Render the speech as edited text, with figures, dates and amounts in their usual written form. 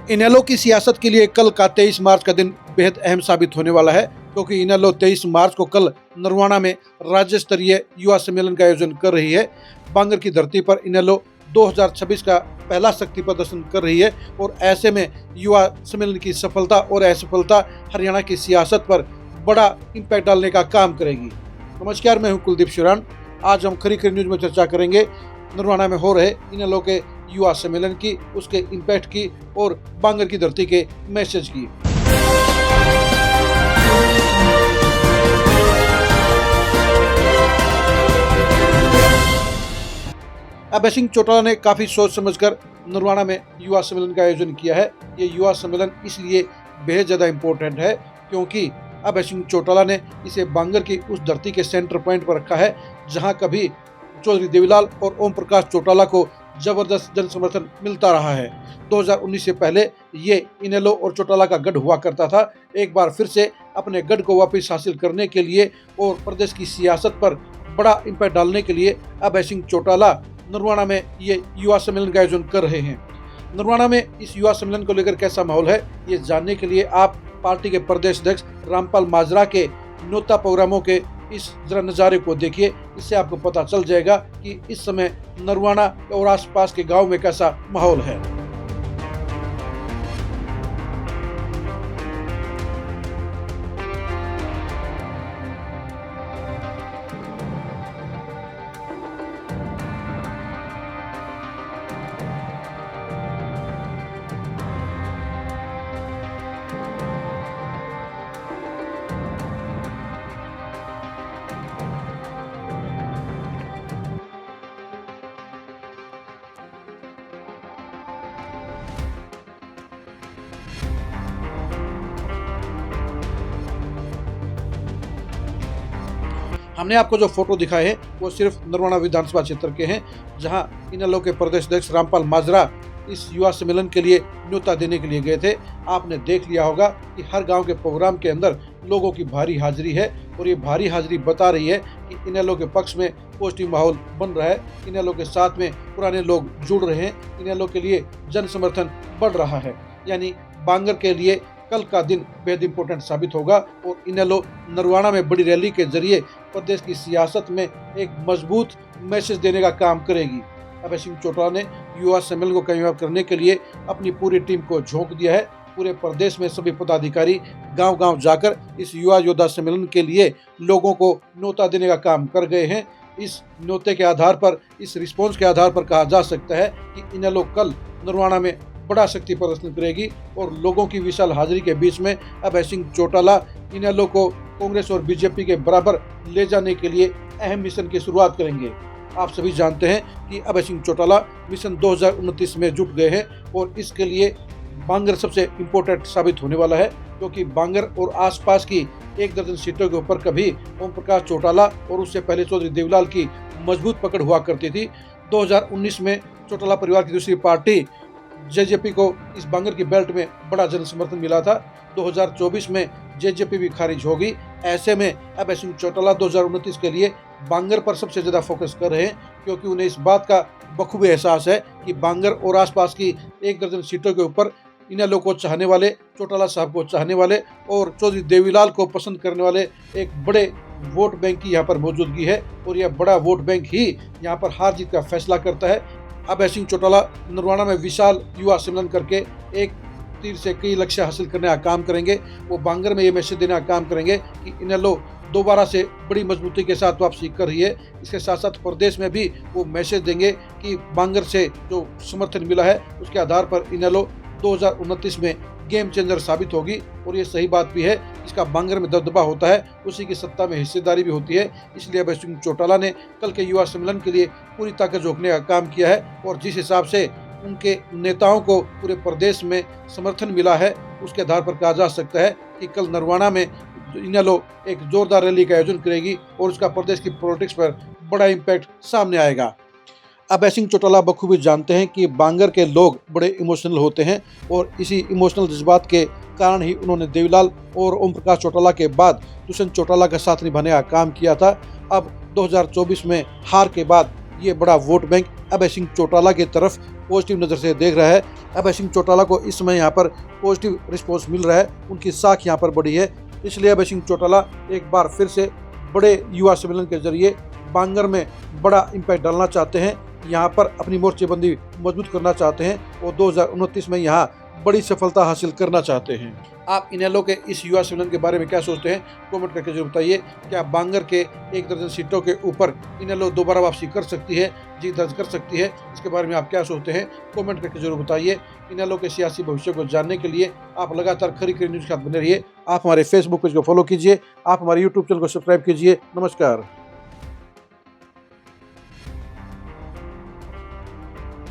इनेलो की सियासत के लिए कल का 23 मार्च का दिन बेहद अहम साबित होने वाला है, क्योंकि इनेलो 23 मार्च को कल नरवाना में राज्य स्तरीय युवा सम्मेलन का आयोजन कर रही है। बांगर की धरती पर इनेलो 2026 का पहला शक्ति प्रदर्शन कर रही है और ऐसे में युवा सम्मेलन की सफलता और असफलता हरियाणा की सियासत पर बड़ा इम्पैक्ट डालने का काम करेगी। नमस्कार, मैं हूं कुलदीप शिवरान। आज हम खरी खरी न्यूज में चर्चा करेंगे नरवाना में हो रहे इनेलो के युवा सम्मेलन की, उसके इम्पैक्ट की और बांगर की धरती के मैसेज की। अभय सिंह चौटाला ने काफी सोच समझकर नरवाना में युवा सम्मेलन का आयोजन किया है। ये युवा सम्मेलन इसलिए बेहद ज्यादा इम्पोर्टेंट है क्योंकि अभय सिंह चौटाला ने इसे बांगर की उस धरती के सेंटर पॉइंट पर रखा है जहां कभी चौधरी देवीलाल और ओम प्रकाश चौटाला को जबरदस्त जन समर्थन मिलता रहा है। 2019 से पहले ये इनेलो और चौटाला का गढ़ हुआ करता था। एक बार फिर से अपने गढ़ को वापस हासिल करने के लिए और प्रदेश की सियासत पर बड़ा इम्पैक्ट डालने के लिए अभय सिंह चौटाला नरवाना में ये युवा सम्मेलन का आयोजन कर रहे हैं। नरवाना में इस युवा सम्मेलन को लेकर कैसा माहौल है, ये जानने के लिए आप पार्टी के प्रदेश अध्यक्ष रामपाल माजरा के न्योता प्रोग्रामों के इस जरा नज़ारे को देखिए। इससे आपको पता चल जाएगा कि इस समय नरवाना और आसपास के गांव में कैसा माहौल है। हमने आपको जो फोटो दिखाए हैं वो सिर्फ नरवाना विधानसभा क्षेत्र के हैं, जहां इनेलो के प्रदेश अध्यक्ष रामपाल माजरा इस युवा सम्मेलन के लिए न्योता देने के लिए गए थे। आपने देख लिया होगा कि हर गांव के प्रोग्राम के अंदर लोगों की भारी हाजिरी है और ये भारी हाजिरी बता रही है कि इनेलो के पक्ष में पॉजिटिव माहौल बन रहा है। इनेलो के साथ में पुराने लोग जुड़ रहे हैं, इनेलो के लिए जन समर्थन बढ़ रहा है। यानी बांगर के लिए कल का दिन बेहद इंपॉर्टेंट साबित होगा और इनेलो नरवाना में बड़ी रैली के जरिए प्रदेश की सियासत में एक मजबूत मैसेज देने का काम करेगी। अभय सिंह चौटाला ने युवा सम्मेलन को कामयाब करने के लिए अपनी पूरी टीम को झोंक दिया है। पूरे प्रदेश में सभी पदाधिकारी गांव-गांव जाकर इस युवा योद्धा सम्मेलन के लिए लोगों को न्योता देने का काम कर गए हैं। इस न्योते के आधार पर, इस रिस्पॉन्स के आधार पर कहा जा सकता है कि इनेलो कल नरवाना में बड़ा शक्ति प्रदर्शन करेगी और लोगों की विशाल हाजिरी के बीच में अभय सिंह चौटाला इनेलो को कांग्रेस और बीजेपी के बराबर ले जाने के लिए अहम मिशन की शुरुआत करेंगे। आप सभी जानते हैं कि अभय सिंह चौटाला मिशन 2029 में जुट गए हैं और इसके लिए बांगर सबसे इम्पोर्टेंट साबित होने वाला है, क्योंकि बांगर और आसपास की 1 दर्जन सीटों के ऊपर कभी ओम प्रकाश चौटाला और उससे पहले चौधरी देवीलाल की मजबूत पकड़ हुआ करती थी। 2019 में चौटाला परिवार की दूसरी पार्टी जेजेपी को इस बांगर की बेल्ट में बड़ा जन समर्थन मिला था। 2024 में जेजेपी भी खारिज होगी। ऐसे में अभय सिंह चौटाला 2029 के लिए बांगर पर सबसे ज्यादा फोकस कर रहे हैं, क्योंकि उन्हें इस बात का बखूबी एहसास है कि बांगर और आसपास की 1 दर्जन सीटों के ऊपर इनेलो को चाहने वाले, चौटाला साहब को चाहने वाले और चौधरी देवीलाल को पसंद करने वाले एक बड़े वोट बैंक की यहाँ पर मौजूदगी है और यह बड़ा वोट बैंक ही यहाँ पर हार जीत का फैसला करता है। अभय सिंह चौटाला नरवाना में विशाल युवा सम्मेलन करके एक तीर से कई लक्ष्य हासिल करने का काम करेंगे। वो बांगर में ये मैसेज देने का काम करेंगे कि इनेलो दोबारा से बड़ी मजबूती के साथ वापसी कर रही है। इसके साथ साथ प्रदेश में भी वो मैसेज देंगे कि बांगर से जो समर्थन मिला है उसके आधार पर इनेलो 2029 में गेम चेंजर साबित होगी। और ये सही बात भी है, इसका बांगर में दबदबा होता है उसी की सत्ता में हिस्सेदारी भी होती है। इसलिए अभय सिंह चौटाला ने कल के युवा सम्मेलन के लिए पूरी ताकत झोंकने का काम किया है और जिस हिसाब से उनके नेताओं को पूरे प्रदेश में समर्थन मिला है उसके आधार पर कहा जा सकता है कि कल नरवाना में इनेलो एक जोरदार रैली का आयोजन करेगी और उसका प्रदेश की पॉलिटिक्स पर बड़ा इम्पैक्ट सामने आएगा। अभय सिंह चौटाला बखूबी जानते हैं कि बांगर के लोग बड़े इमोशनल होते हैं और इसी इमोशनल जज्बात के कारण ही उन्होंने देवीलाल और ओम प्रकाश चौटाला के बाद दुष्यंत चौटाला का साथ निभाने का काम किया था। अब 2024 में हार के बाद ये बड़ा वोट बैंक अभय सिंह चौटाला की तरफ पॉजिटिव नज़र से देख रहा है। अभय सिंह चौटाला को इस समय यहाँ पर पॉजिटिव रिस्पॉन्स मिल रहा है, उनकी साख यहाँ पर बढ़ी है। इसलिए अभय सिंह चौटाला एक बार फिर से बड़े युवा सम्मेलन के जरिए बांगर में बड़ा इम्पैक्ट डालना चाहते हैं, यहाँ पर अपनी मोर्चेबंदी मजबूत करना चाहते हैं और 2029 में यहाँ बड़ी सफलता हासिल करना चाहते हैं। आप इनेलो के इस युवा सम्मेलन के बारे में क्या सोचते हैं, कमेंट करके जरूर बताइए। क्या बांगर के 1 दर्जन सीटों के ऊपर इनेलो दोबारा वापसी कर सकती है, जीत दर्ज कर सकती है? इसके बारे में आप क्या सोचते हैं, कमेंट करके जरूर बताइए। इनेलो के सियासी भविष्य को जानने के लिए आप लगातार खरी खरी न्यूज़ के साथ बने रहिए। आप हमारे फेसबुक पेज को फॉलो कीजिए, आप हमारे यूट्यूब चैनल को सब्सक्राइब कीजिए। नमस्कार।